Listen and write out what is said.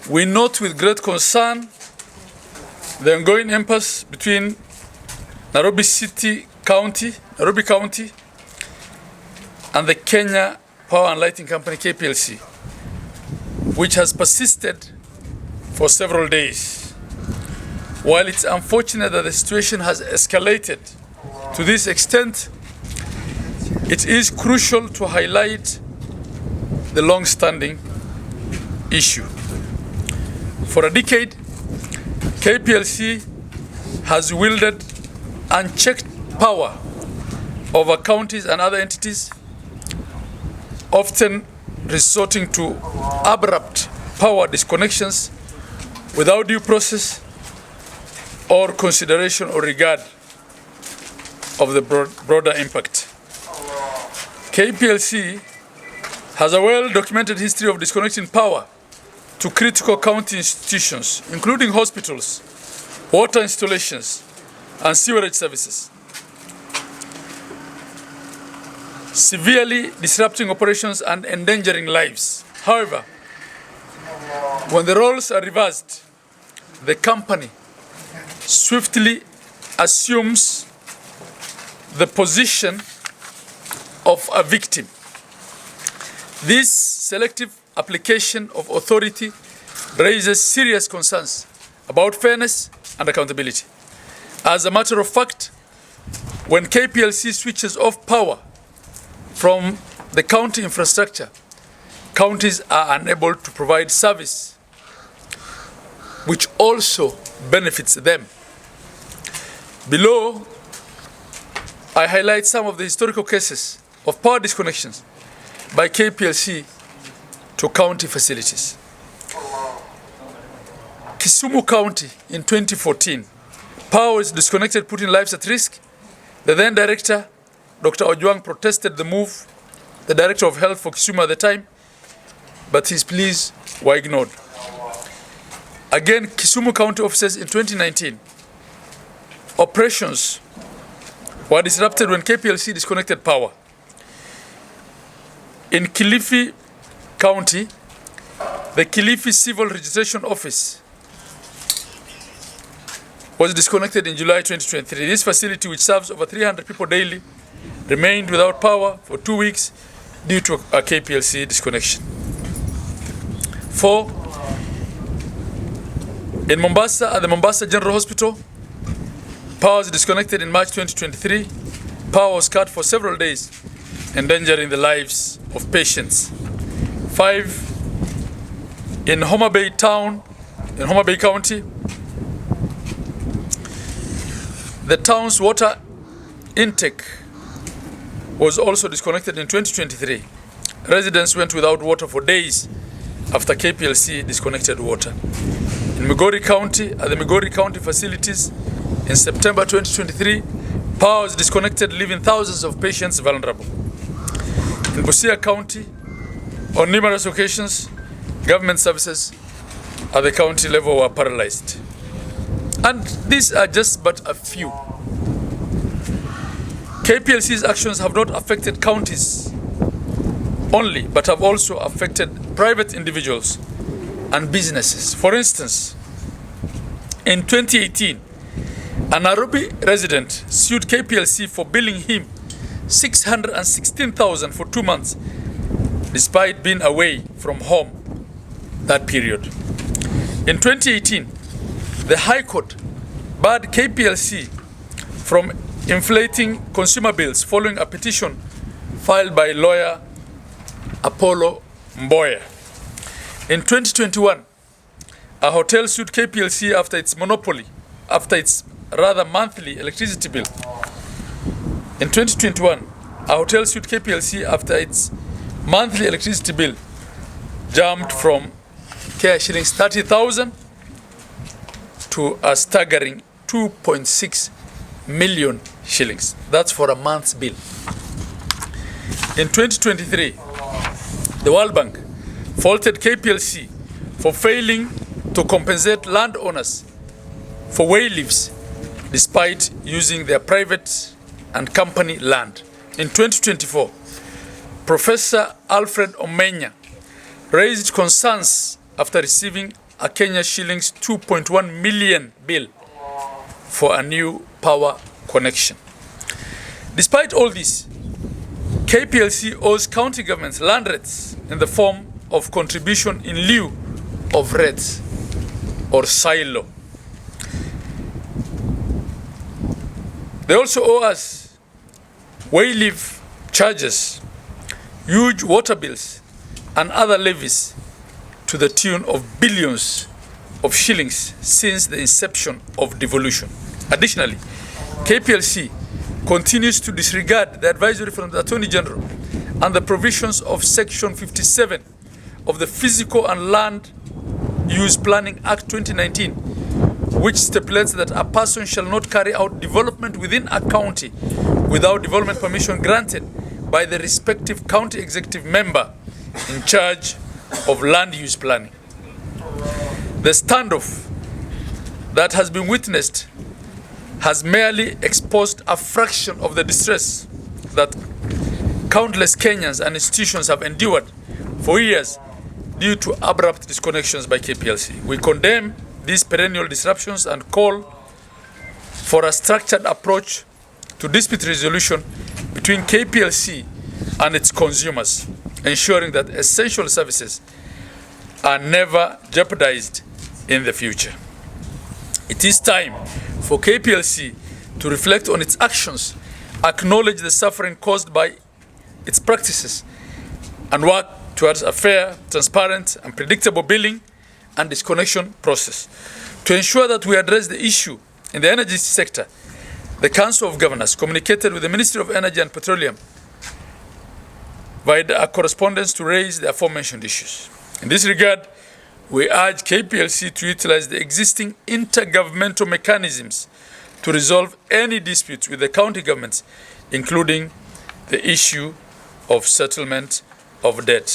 We note with great concern the ongoing impasse between Nairobi County, and the Kenya Power and Lighting Company, KPLC, which has persisted for several days. While it's unfortunate that the situation has escalated to this extent, it is crucial to highlight the long-standing issue. For a decade, KPLC has wielded unchecked power over counties and other entities, often resorting to abrupt power disconnections without due process or consideration or regard of the broader impact. KPLC has a well-documented history of disconnecting power to critical county institutions, including hospitals, water installations, and sewerage services, severely disrupting operations and endangering lives. However, when the roles are reversed, the company swiftly assumes the position of a victim. This selective application of authority raises serious concerns about fairness and accountability. As a matter of fact, when KPLC switches off power from the county infrastructure, counties are unable to provide service, which also benefits them. Below, I highlight some of the historical cases of power disconnections by KPLC to county facilities. Kisumu County in 2014, power was disconnected, putting lives at risk. The then director, Dr. Ojwang, protested the move, the director of health for Kisumu at the time, but his pleas were ignored. Again, Kisumu County offices in 2019, operations were disrupted when KPLC disconnected power. In Kilifi County, the Kilifi Civil Registration Office was disconnected in July 2023. This facility, which serves over 300 people daily, remained without power for 2 weeks due to a KPLC disconnection. 4. In Mombasa, at the Mombasa General Hospital, power was disconnected in March 2023. Power was cut for several days, endangering the lives of patients. 5. In Homa Bay County, the town's water intake was also disconnected in 2023. Residents went without water for days after KPLC disconnected water. In Migori County, at the Migori County facilities, in September 2023, power was disconnected, leaving thousands of patients vulnerable. In Busia County, on numerous occasions, government services at the county level were paralyzed. And these are just but a few. KPLC's actions have not affected counties only, but have also affected private individuals and businesses. For instance, in 2018, a Nairobi resident sued KPLC for billing him $616,000 for 2 months, despite being away from home that period. In 2018, the High Court barred KPLC from inflating consumer bills following a petition filed by lawyer Apollo Mboya. In 2021, a hotel sued KPLC after its monthly electricity bill. In 2021, a hotel sued KPLC after its monthly electricity bill jumped from shillings 30,000 to a staggering 2.6 million shillings. That's for a month's bill. In 2023, the World Bank faulted KPLC for failing to compensate landowners for way-leaves despite using their private and company land. In 2024, Professor Alfred Omenya raised concerns after receiving a Kenya shillings 2.1 million bill for a new power connection. Despite all this, KPLC owes county governments land rates in the form of contribution in lieu of rates or silo. They also owe us wayleave charges, huge water bills, and other levies to the tune of billions of shillings since the inception of devolution. Additionally, KPLC continues to disregard the advisory from the Attorney General and the provisions of Section 57 of the Physical and Land Use Planning Act 2019, which stipulates that a person shall not carry out development within a county without development permission granted by the respective county executive member in charge of land use planning. The standoff that has been witnessed has merely exposed a fraction of the distress that countless Kenyans and institutions have endured for years due to abrupt disconnections by KPLC. We condemn these perennial disruptions and call for a structured approach to dispute resolution between KPLC and its consumers, ensuring that essential services are never jeopardized in the future. It is time for KPLC to reflect on its actions, acknowledge the suffering caused by its practices, and work towards a fair, transparent, and predictable billing and disconnection process. To ensure that we address the issue in the energy sector, the Council of Governors communicated with the Ministry of Energy and Petroleum via a correspondence to raise the aforementioned issues. In this regard, we urge KPLC to utilize the existing intergovernmental mechanisms to resolve any disputes with the county governments, including the issue of settlement of debt.